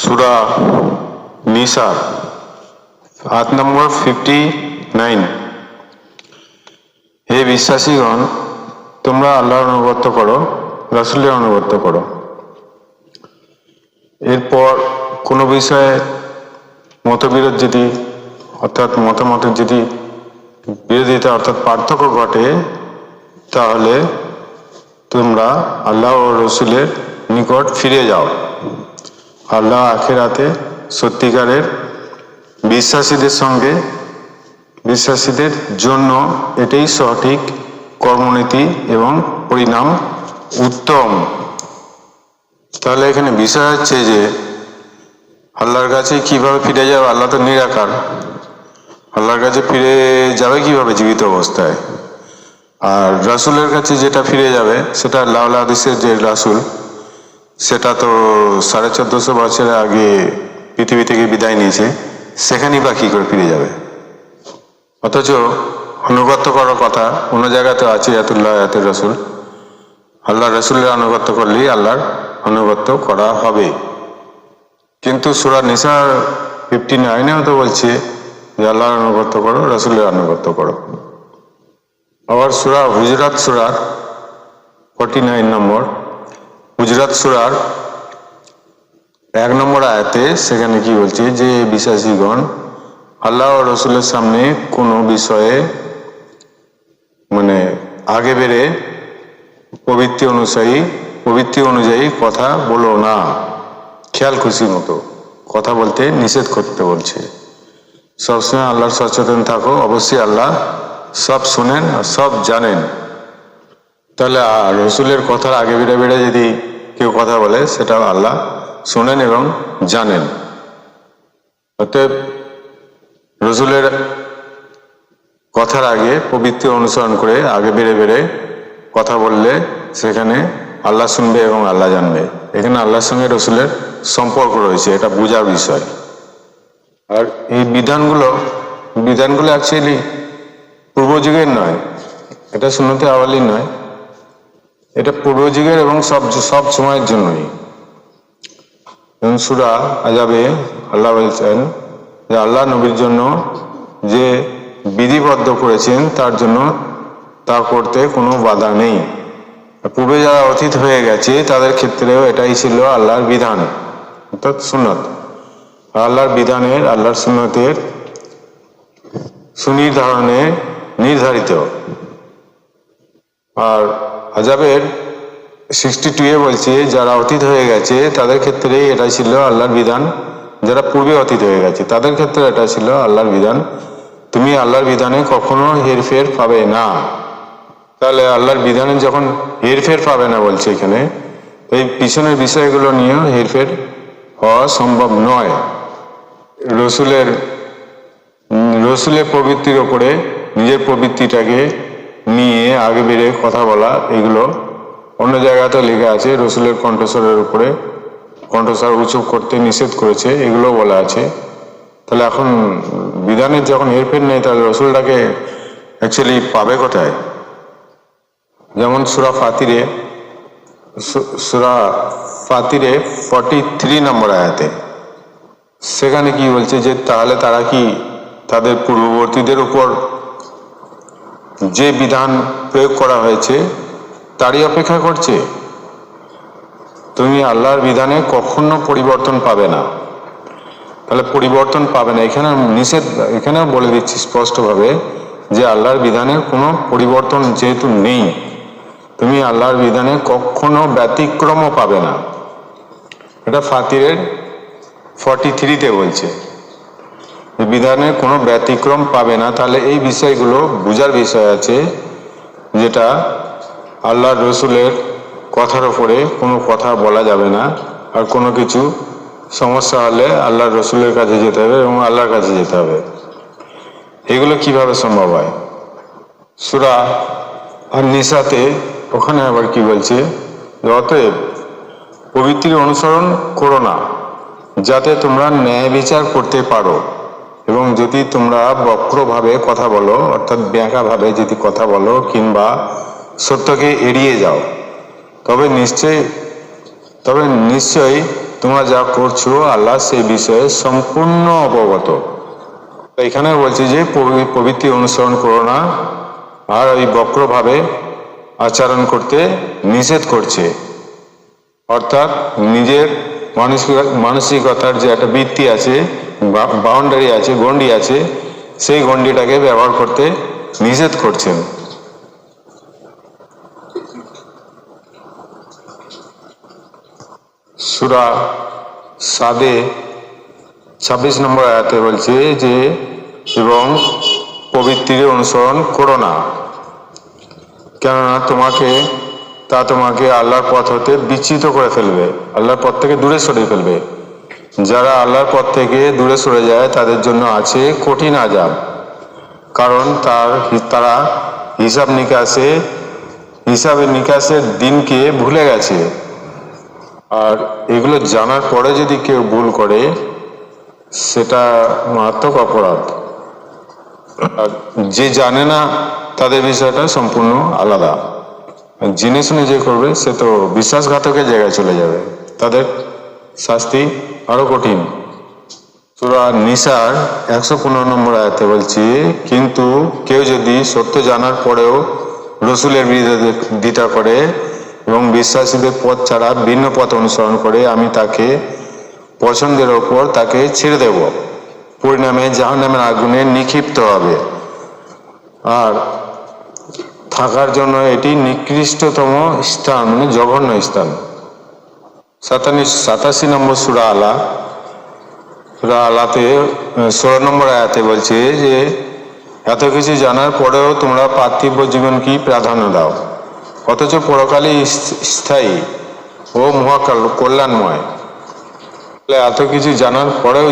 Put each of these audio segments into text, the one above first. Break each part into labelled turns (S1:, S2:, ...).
S1: সূরা নিসা আয়াত নম্বর 59। হে বিশ্বাসীগণ, তোমরা আল্লাহর আনুগত্য করো, রাসূলের আনুগত্য করো। এরপর কোনো বিষয়ে মতবিরোধ যদি অর্থাৎ মতামতের যদি বিরোধিতা অর্থাৎ পার্থক্য ঘটে, তাহলে তোমরা আল্লাহ ও রসুলের নিকট ফিরে যাও। আল্লাহ আখিরাতে সত্যিকারের বিশ্বাসীদের জন্য এটাই সঠিক কর্মনীতি এবং পরিণাম উত্তম। তাহলে এখানে বিষয় হচ্ছে যে আল্লাহর কাছে কিভাবে ফিরে যাবে। আল্লাহ তো নিরাকার, আল্লাহর কাছে ফিরে যাবে কিভাবে? জীবিত অবস্থায়। আর রাসূলের কাছে যেটা ফিরে যাবে সেটা আল্লাহ হাদিসের যে রাসূল, সেটা তো 1450 বছরের আগে পৃথিবী থেকে বিদায় নিয়েছে, সেখানেই বা কী করে ফিরে যাবে? অথচ আনুগত্য করার কথা অন্য জায়গাতে আছে, আয়াতুল্লাহ আয়াতুর রাসূল। আল্লাহ রাসূলের আনুগত্য করলেই আল্লাহর আনুগত্য করা হবে। কিন্তু সূরা নিসা 59-এও তো বলছে যে আল্লাহর আনুগত্য করো, রাসূলের আনুগত্য করো। আবার সূরা হুজরাত সূরার 49 নম্বর, হুজরাত সূরার 1 নম্বর আয়াতে সেখানে কি বলছে যে বিশ্বাসীগণ আল্লাহ ও রসুলের সামনে কোনো বিষয়ে আগে বেড়ে প্রবৃত্তি অনুযায়ী কথা বলো না। খেয়াল খুশি মতো কথা বলতে নিষেধ করতে বলছে। সবসময় আল্লাহর সচেতন থাকো, অবশ্যই আল্লাহ সব শোনেন আর সব জানেন। তাহলে রসুলের কথার আগে বেড়ে বেড়ে যদি কেউ কথা বলে, সেটাও আল্লাহ শোনেন এবং জানেন। অতএব রসুলের কথার আগে প্রবৃত্তি অনুসরণ করে আগে বেড়ে বেড়ে কথা বললে সেখানে আল্লাহ শুনবে এবং আল্লাহ জানবে। এখানে আল্লাহর সঙ্গে রসুলের সম্পর্ক রয়েছে, এটা বোঝার বিষয়। আর এই বিধানগুলো অ্যাকচুয়ালি পূর্বযুগের নয়, এটা সুন্নতে আওয়ালি নয়, এটা পূর্বযুগের এবং সব সময়ের জন্যই। সূরা আযাবে আল্লাহ বলছেন যে আল্লাহ নবীর জন্য যে বিধিবদ্ধ করেছেন তার জন্য তা করতে কোনো বাধা নেই। পূর্বে যারা অতীত হয়ে গেছে তাদের ক্ষেত্রেও এটাই ছিল আল্লাহর বিধান, অর্থাৎ সুন্নত। আল্লাহর বিধানের, আল্লাহর সুন্নতের সুনির্ধারণে নির্ধারিত। আর আযাবের 62-এ বলছে যারা অতীত হয়ে গেছে তাদের ক্ষেত্রে এটা ছিল আল্লাহর বিধান, যারা পূর্বে অতীত হয়ে গেছে তাদের ক্ষেত্রে এটা ছিল আল্লাহর বিধান। তুমি আল্লাহর বিধানে কখনো হেরফের পাবে না। তাহলে আল্লাহর বিধানে যখন হেরফের পাবে না বলছে এখানে, এই পিছনের বিষয়গুলো নিয়েও হেরফের হওয়া সম্ভব নয়। রসুলের প্রবৃত্তির ওপরে নিজের প্রবৃত্তিটাকে নিয়ে আগে বেড়ে কথা বলা, এগুলো অন্য জায়গাতে লেখা আছে। রসুলের কণ্ঠস্বরের উপরে কণ্ঠস্বর উঁচু করতে নিষেধ করেছে, এগুলো বলা আছে। তাহলে এখন বিধানের যখন হেরফের নেই, তাহলে রসুলটাকে অ্যাকচুয়ালি পাবে কোথায়? যেমন সূরা ফাতিরে 43 নম্বর আয়াতে সেখানে কি বলছে যে তাহলে তারা কি তাদের পূর্ববর্তীদের উপর যে বিধান প্রয়োগ করা হয়েছে তারই অপেক্ষা করছে? তুমি আল্লাহর বিধানে কখনো পরিবর্তন পাবে না। তাহলে পরিবর্তন পাবে না, এখানেও বলে দিচ্ছি স্পষ্টভাবে যে আল্লাহর বিধানের কোনো পরিবর্তন যেহেতু নেই, তুমি আল্লাহর বিধানে কখনো ব্যতিক্রমও পাবে না। এটা ফাতিরের 43-তে বলছে বিধানের কোনো ব্যতিক্রম পাবে না। তাহলে এই বিষয়গুলো বোঝার বিষয় আছে, যেটা আল্লাহর রসুলের কথার ওপরে কোনো কথা বলা যাবে না। আর কোনো কিছু সমস্যা হলে আল্লাহর রসুলের কাছে যেতে হবে এবং আল্লাহর কাছে যেতে হবে। এগুলো কিভাবে সম্ভব হয়? সূরা আর-নিসাতে ওখানে আবার কি বলছে, অতএব প্রবৃত্তির অনুসরণ করো না যাতে তোমরা ন্যায় বিচার করতে পারো, এবং যদি তোমরা বক্রভাবে কথা বলো অর্থাৎ ব্যাঁকাভাবে যদি কথা বলো কিংবা সত্যকে এড়িয়ে যাও, তবে নিশ্চয়ই তোমরা যা করছো আল্লাহ সেই বিষয়ে সম্পূর্ণ অবগত। এখানে বলছে যে প্রবৃত্তি অনুসরণ করো না, আর ওই বক্রভাবে আচরণ করতে নিষেধ করছে। অর্থাৎ নিজের মানসিকতার যে একটা বৃত্তি আছে, বাউন্ডারি আছে, গণ্ডি আছে, সেই গণ্ডিটাকে ব্যবহার করতে নিষেধ করছেন। সূরা সাদে 26 নম্বর আয়াতে বলছে যে এবং প্রবৃত্তির অনুসরণ করো না, কেননা তোমাকে আল্লাহর পথ হতে বিচ্যুত করে ফেলবে, আল্লাহর পথ থেকে দূরে সরিয়ে ফেলবে। যারা আল্লাহর পথ থেকে দূরে সরে যায় তাদের জন্য আছে কঠিন আযাব, কারণ তারা হিসাবে নিকাশের দিনকে ভুলে গেছে। আর এগুলো জানার পরে যদি কেউ ভুল করে সেটা মারাত্মক অপরাধ। আর যে জানে না তাদের বিষয়টা সম্পূর্ণ আলাদা, জেনে শুনে যে করবে সে তো বিশ্বাসঘাতকের জায়গায় চলে যাবে, তাদের শাস্তি আরো কঠিন। সূরা নিসার 115 নম্বর আয়াতে বলছি, কিন্তু কেউ যদি সত্য জানার পরেও রসুলের বিরোধিতা করে এবং বিশ্বাসীদের পথ ছাড়া ভিন্ন পথ অনুসরণ করে, আমি তাকে পছন্দের ওপর তাকে ছেড়ে দেব, পরিণামে জাহান্নামের আগুনে নিক্ষিপ্ত হবে, আর থাকার জন্য এটি নিকৃষ্টতম স্থান, মানে জঘন্য স্থান। 87 নম্বর সূরা আলাতে 16 নম্বর আয়াতে বলছে যে এত কিছু জানার পরেও তোমরা পার্থিব জীবনকে প্রাধান্য দাও, অথচ পরকালই স্থায়ী ও মহাকাল কল্যাণময়। এত কিছু জানার পরেও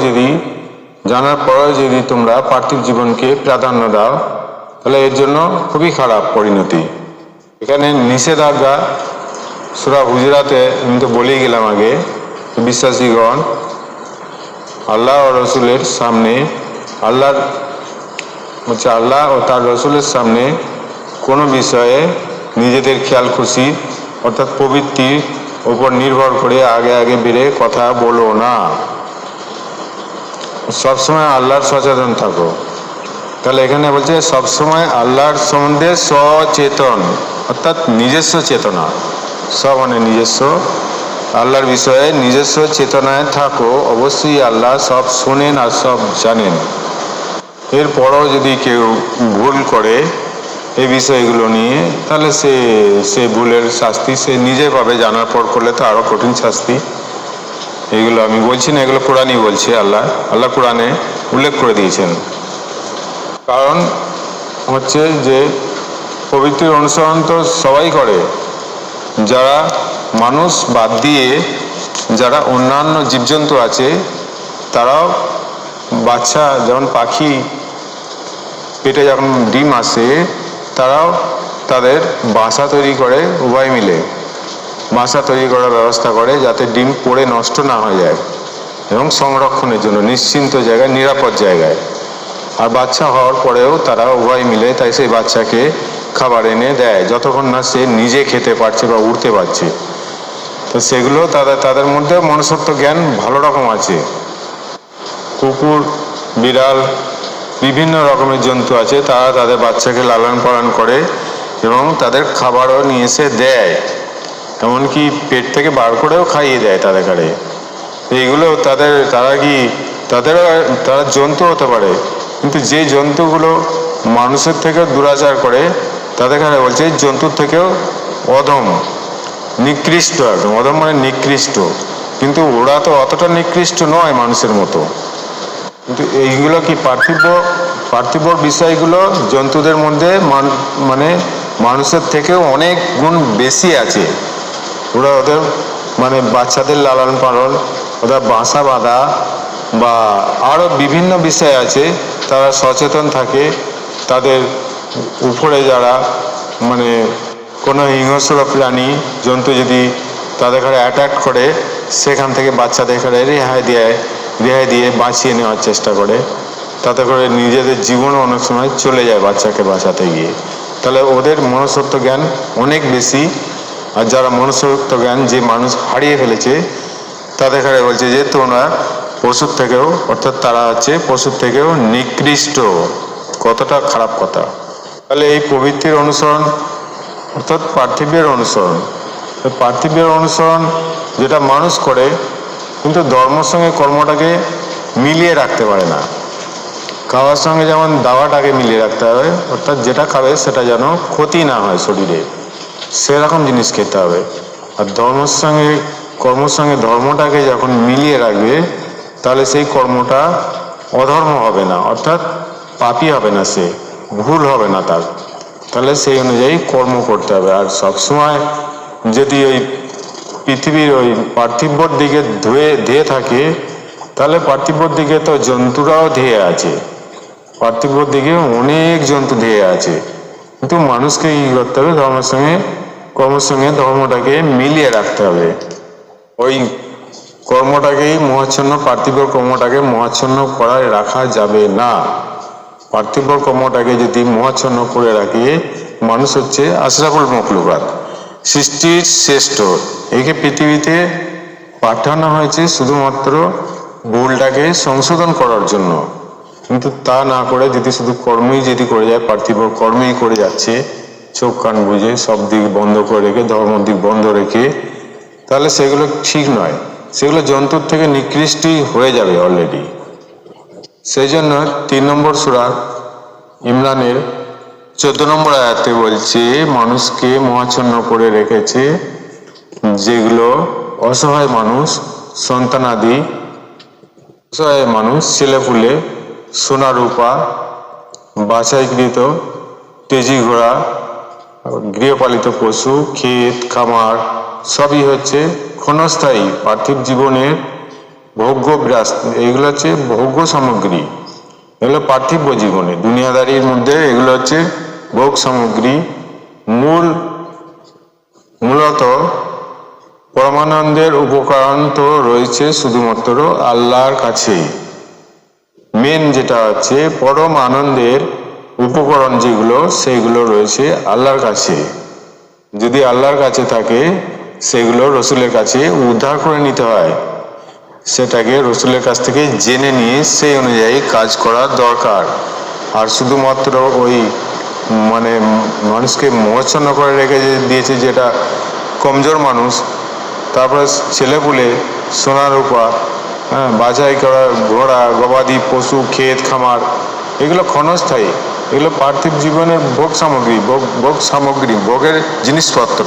S1: যদি তোমরা পার্থিব জীবনকে প্রাধান্য দাও, তাহলে এর জন্য খুবই খারাপ পরিণতি। এখানে নিষেধাজ্ঞা সূরা হুজুরাতে আমি তো বলেই গেলাম আগে, বিশ্বাসীগণ আল্লাহ ও রসুলের সামনে আল্লাহ ও তার রসুলের সামনে কোনো বিষয়ে নিজেদের খেয়াল খুশি অর্থাৎ প্রবৃত্তির উপর নির্ভর করে আগে বেড়ে কথা বলো না, সবসময় আল্লাহর সচেতন থাকো। তাহলে এখানে বলছে সবসময় আল্লাহর সম্বন্ধে সচেতন, অর্থাৎ নিজস্ব চেতনা, মানে নিজস্ব আল্লাহর বিষয়ে নিজস্ব চেতনায় থাকো। অবশ্যই আল্লাহ সব শোনেন আর সব জানেন। এরপরও যদি কেউ ভুল করে এই বিষয়গুলো নিয়ে, তাহলে সে ভুলের শাস্তি সে নিজে পাবে, জানার পর করলে তো আরো কঠিন শাস্তি। এগুলো আমি বলছি না, এগুলো কোরআনই বলছে, আল্লাহ কোরআনে উল্লেখ করে দিয়েছেন। কারণ হচ্ছে যে প্রবৃত্তির অনুসরণ তো সবাই করে, যারা মানুষ বাদ দিয়ে যারা অন্যান্য জীবজন্তু আছে তারাও বাচ্চা, যেমন পাখি পেটে যখন ডিম আসে তারাও তাদের বাসা তৈরি করে, উভয় মিলে বাসা তৈরি করার ব্যবস্থা করে যাতে ডিম পড়ে নষ্ট না হয়ে যায় এবং সংরক্ষণের জন্য নিশ্চিন্ত জায়গায়, নিরাপদ জায়গায়। আর বাচ্চা হওয়ার পরেও তারা উভয় মিলে তাই সেই বাচ্চাকে খাবার এনে দেয় যতক্ষণ না সে নিজে খেতে পারছে বা উঠতে পারছে। তো সেগুলো তাদের মধ্যে মনুষ্যত্ব জ্ঞান ভালো রকম আছে। কুকুর, বিড়াল, বিভিন্ন রকমের জন্তু আছে, তারা তাদের বাচ্চাকে লালন পালন করে এবং তাদের খাবারও নিয়ে এসে দেয়, এমনকি পেট থেকে বার করেও খাইয়ে দেয় তাদের কাছে। এইগুলো তারা জন্তু হতে পারে, কিন্তু যে জন্তুগুলো মানুষের থেকেও দুরাচার করে তাদের কাছে বলছে জন্তুর থেকেও অধম, নিকৃষ্ট, একদম অধম মানে নিকৃষ্ট। কিন্তু ওরা তো অতটা নিকৃষ্ট নয় মানুষের মতো, কিন্তু এইগুলো কি পার্থিব বিষয়গুলো জন্তুদের মধ্যে মানে মানুষের থেকেও অনেক গুণ বেশি আছে। ওদের মানে বাচ্চাদের লালন পালন, ওদের বাসা বাঁধা বা আরও বিভিন্ন বিষয় আছে, তারা সচেতন থাকে। তাদের উপরে যারা মানে কোনো হিংস্র প্রাণী জন্তু যদি তাদের ঘরে অ্যাটাক করে, সেখান থেকে বাচ্চাদের ঘরে রেহাই দিয়ে বাঁচিয়ে নেওয়ার চেষ্টা করে, তাতে করে নিজেদের জীবনও অনেক সময় চলে যায় বাচ্চাকে বাঁচাতে গিয়ে। তাহলে ওদের মনুষ্যত্ব জ্ঞান অনেক বেশি। আর যারা মনুষ্যত্ব জ্ঞান যে মানুষ হারিয়ে ফেলেছে তাদের এখানে বলছে যে তোমরা পশুর থেকেও, অর্থাৎ তারা হচ্ছে পশুর থেকেও নিকৃষ্ট। কতটা খারাপ কথা। তাহলে এই প্রবৃত্তির অনুসরণ অর্থাৎ পার্থিবের অনুসরণ, পার্থিবের অনুসরণ যেটা মানুষ করে, কিন্তু ধর্মের সঙ্গে কর্মটাকে মিলিয়ে রাখতে পারে না। খাওয়ার সঙ্গে যেমন দাওয়াটাকে মিলিয়ে রাখতে হবে, অর্থাৎ যেটা খাবে সেটা যেন ক্ষতি না হয় শরীরে, সেরকম জিনিস খেতে হবে। আর ধর্মের সঙ্গে কর্মের সঙ্গে ধর্মটাকে যখন মিলিয়ে রাখবে, তাহলে সেই কর্মটা অধর্ম হবে না, অর্থাৎ পাপী হবে না, সে ভুল হবে না তার। তাহলে সেই অনুযায়ী কর্ম করতে হবে। আর সবসময় যদি ওই পৃথিবীর ওই পার্থিব্যর দিকে ধেয়ে থাকে, তাহলে পার্থিব্যর দিকে তো জন্তুরাও ধেয়ে আছে, পার্থিব্যর দিকে অনেক জন্তু ধেয়ে আছে। কিন্তু মানুষকে কি করতে হবে, ধর্মের সঙ্গে কর্মের সঙ্গে ধর্মটাকে মিলিয়ে রাখতে হবে। ওই কর্মটাকেই মোহাচ্ছন্ন, পার্থিব কর্মটাকে মোহাচ্ছন্ন করায় রাখা যাবে না। পার্থিব কর্মটাকে যদি মোহাচ্ছন্ন করে রাখি, মানুষ হচ্ছে আশরাফুল মখলুকাত, সৃষ্টির শ্রেষ্ঠ। একে পৃথিবীতে পাঠানো হয়েছে শুধুমাত্র ভুলটাকে সংশোধন করার জন্য। কিন্তু তা না করে যদি শুধু কর্মই যদি করে যায়, পার্থিব কর্মই করে যাচ্ছে, চোখ কান বুঝে সব দিক বন্ধ করে রেখে, ধর্ম দিক বন্ধ রেখে, তাহলে সেগুলো ঠিক নয়, সেগুলো জন্তুর থেকে নিকৃষ্টই হয়ে যাবে অলরেডি। সেই জন্য 3 নম্বর সূরা ইমরানের 14 নম্বর আয়াতে বলছে, মানুষকে মোহাচ্ছন্ন করে রেখেছে যেগুলো অসহায় মানুষ, সন্তানাদি, অসহায় মানুষ, ছেলেপুলে, সোনা রূপা, বাছাইকৃত তেজি ঘোড়া, গৃহপালিত পশু, ক্ষেত খামার, সবই হচ্ছে ক্ষণস্থায়ী পার্থিব জীবনের ভোগ্য বিরাস। এগুলো হচ্ছে ভোগ্য সামগ্রী, এগুলো পার্থিব জীবনে দুনিয়াদারির মধ্যে এগুলো হচ্ছে ভোগ সামগ্রী। মূলত পরমানন্দের উপকরণ তো রয়েছে শুধুমাত্র আল্লাহর কাছেই। মেন যেটা হচ্ছে পরম আনন্দের উপকরণ যেগুলো, সেগুলো রয়েছে আল্লাহর কাছে। যদি আল্লাহর কাছে থাকে, সেগুলো রসুলের কাছে উদ্ধার করে নিতে হয়, সেটাকে রসুলের কাছ থেকে জেনে নিয়ে সেই অনুযায়ী কাজ করা দরকার। আর শুধুমাত্র ওই মানুষকে মোহাচ্ছন্ন করে রেখে দিয়েছে যেটা কমজোর মানুষ, তারপরে ছেলেপুলে, সোনা রূপা, বাছাই করা ঘোড়া গবাদি পশু, ক্ষেত খামার, এগুলো ক্ষণস্থায়ী, এগুলো পার্থিব জীবনের ভোগ সামগ্রী, ভোগের জিনিসপত্র।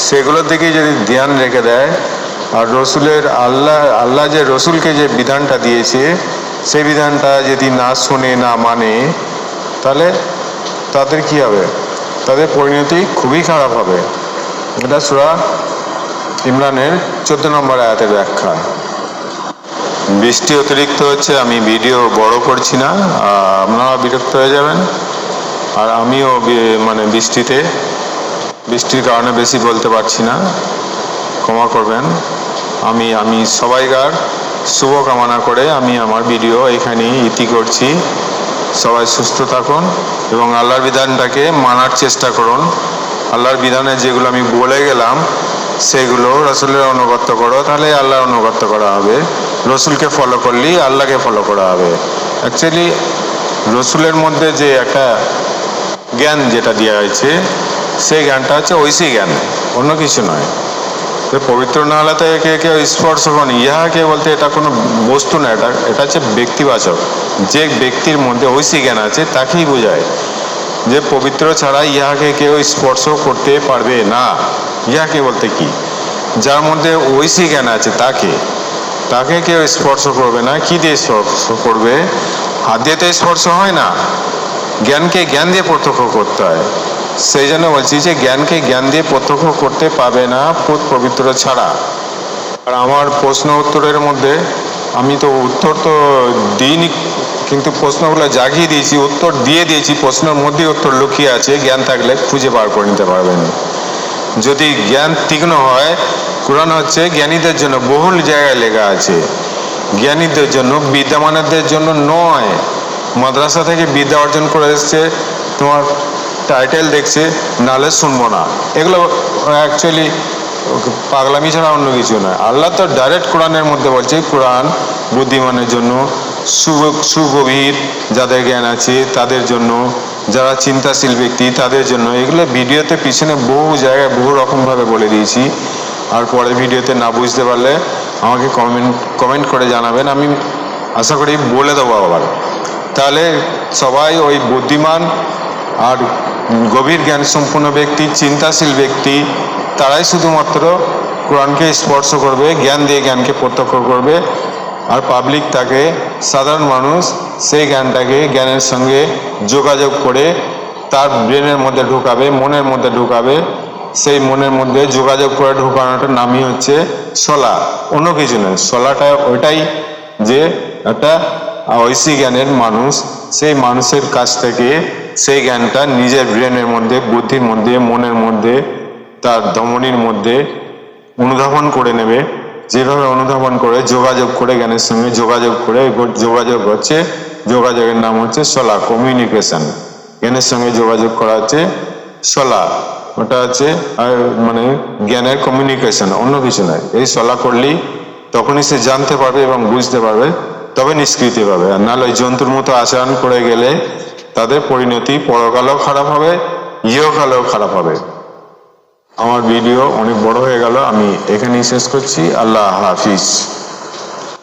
S1: সেগুলোর দিকে যদি ধ্যান রেখে দেয়, আর রসুলের আল্লাহ যে রসুলকে যে বিধানটা দিয়েছে, সেই বিধানটা যদি না শোনে না মানে, তাহলে তাদের কি হবে, তাদের পরিণতি খুবই খারাপ হবে। এটা সূরা ইমরানের 14 নম্বর আয়াতের ব্যাখ্যা। বৃষ্টি অতিরিক্ত হচ্ছে, আমি ভিডিও বড় করছি না, আপনারা বিরক্ত হয়ে যাবেন। আর আমিও বৃষ্টির কারণে বেশি বলতে পারছি না, ক্ষমা করবেন। আমি সবাইকার শুভ কামনা করে আমি আমার ভিডিও এখানেই ইতি করছি। সবাই সুস্থ থাকুন এবং আল্লাহর বিধানটাকে মানার চেষ্টা করুন। আল্লাহর বিধানে যেগুলো আমি বলে গেলাম, সেগুলো রসুলের অনুগত্য করো, তাহলে আল্লাহর অনুগত্য করা হবে। রসুলকে ফলো করলেই আল্লাহকে ফলো করা হবে। অ্যাকচুয়ালি রসুলের মধ্যে যে একটা জ্ঞান যেটা দেওয়া হয়েছে, সেই জ্ঞানটা হচ্ছে ঐশী জ্ঞান, অন্য কিছু নয়। পবিত্র না হলে তো একে একে স্পর্শ করেন। ইহাকে বলতে এটা কোনো বস্তু না, এটা হচ্ছে ব্যক্তিবাচক। যে ব্যক্তির মধ্যে ঐশী জ্ঞান আছে তাকেই বোঝায় যে পবিত্র ছাড়া ইহাকে কেউ স্পর্শ করতে পারবে না। ইহাকে বলতে কি, যার মধ্যে ঐশী জ্ঞান আছে তাকে কেউ স্পর্শ করবে না। কি দিয়ে স্পর্শ করবে? হাত দিয়ে তো স্পর্শ হয় না, জ্ঞানকে জ্ঞান দিয়ে প্রত্যক্ষ করতে হয়। সেই জন্য বলছি যে জ্ঞানকে জ্ঞান দিয়ে প্রত্যক্ষ করতে পারবে না পবিত্র ছাড়া। আর আমার প্রশ্ন উত্তরের মধ্যে আমি তো উত্তর তো দিইনি, কিন্তু প্রশ্নগুলো জাগিয়ে দিয়েছি, উত্তর দিয়ে দিয়েছি। প্রশ্নের মধ্যে উত্তর লুকিয়ে আছে, জ্ঞান থাকলে খুঁজে বার করে নিতে পারবেন। যদি জ্ঞান তীক্ষ্ণ হয়, কোরআন হচ্ছে জ্ঞানীদের জন্য, বহুল জায়গায় লেখা আছে জ্ঞানীদের জন্য, বিদ্যামানদের জন্য নয়। মাদ্রাসা থেকে বিদ্যা অর্জন করে এসছে, তোমার টাইটেল দেখছে, নালে শুনবো না, এগুলো অ্যাকচুয়ালি পাগলামি ছাড়া অন্য কিছু নয়। আল্লাহ তো ডাইরেক্ট কোরআনের মধ্যে বলছে, কোরআন বুদ্ধিমানের জন্য, সুগভীর যাদের জ্ঞান আছে তাদের জন্য, যারা চিন্তাশীল ব্যক্তি তাদের জন্য। এগুলো ভিডিওতে পিছনে বহু জায়গায় বহু রকমভাবে বলে দিয়েছি। আর পরের ভিডিওতে না বুঝতে পারলে আমাকে কমেন্ট করে জানাবেন, আমি আশা করি বলে দেবো আবার। তাহলে সবাই ওই বুদ্ধিমান আর গভীর জ্ঞান সম্পন্ন ব্যক্তি, চিন্তাশীল ব্যক্তি, তারাই শুধুমাত্র কোরআনকে স্পর্শ করবে, জ্ঞান দিয়ে জ্ঞানকে প্রত্যক্ষ করবে। আর পাবলিক তাকে, সাধারণ মানুষ সেই জ্ঞানটাকে জ্ঞানের সঙ্গে যোগাযোগ করে তার ব্রেনের মধ্যে ঢুকাবে, মনের মধ্যে ঢুকাবে। সেই মনের মধ্যে যোগাযোগ করে ঢুকানোটার নামই হচ্ছে সলা, অন্য কিছু নয়। সলাটা ওইটাই যে একটা ঐশী জ্ঞানের মানুষ, সেই মানুষের কাছ থেকে সেই জ্ঞানটা নিজের ব্রেনের মধ্যে, বুদ্ধির মধ্যে, মনের মধ্যে, তার ধমনির মধ্যে অনুধাবন করে নেবে। যেভাবে অনুধাবন করে যোগাযোগ করে, জ্ঞানের সঙ্গে যোগাযোগ করে, যোগাযোগ হচ্ছে, যোগাযোগের নাম হচ্ছে সলা, কমিউনিকেশন। জ্ঞানের সঙ্গে যোগাযোগ করা হচ্ছে সলা, ওটা হচ্ছে মানে জ্ঞানের কমিউনিকেশন, অন্য কিছু নয়। এই সলা করলেই তখনই সে জানতে পারবে এবং বুঝতে পারবে, তবে নিষ্কৃতি পাবে। আর নাহলে ওই জন্তুর মতো আচরণ করে গেলে তাদের পরিণতি পরকালেও খারাপ হবে, ইহকালেও খারাপ হবে। আমার ভিডিও অনেক বড় হয়ে গেল, আমি এখানেই শেষ করছি। আল্লাহ হাফিজ।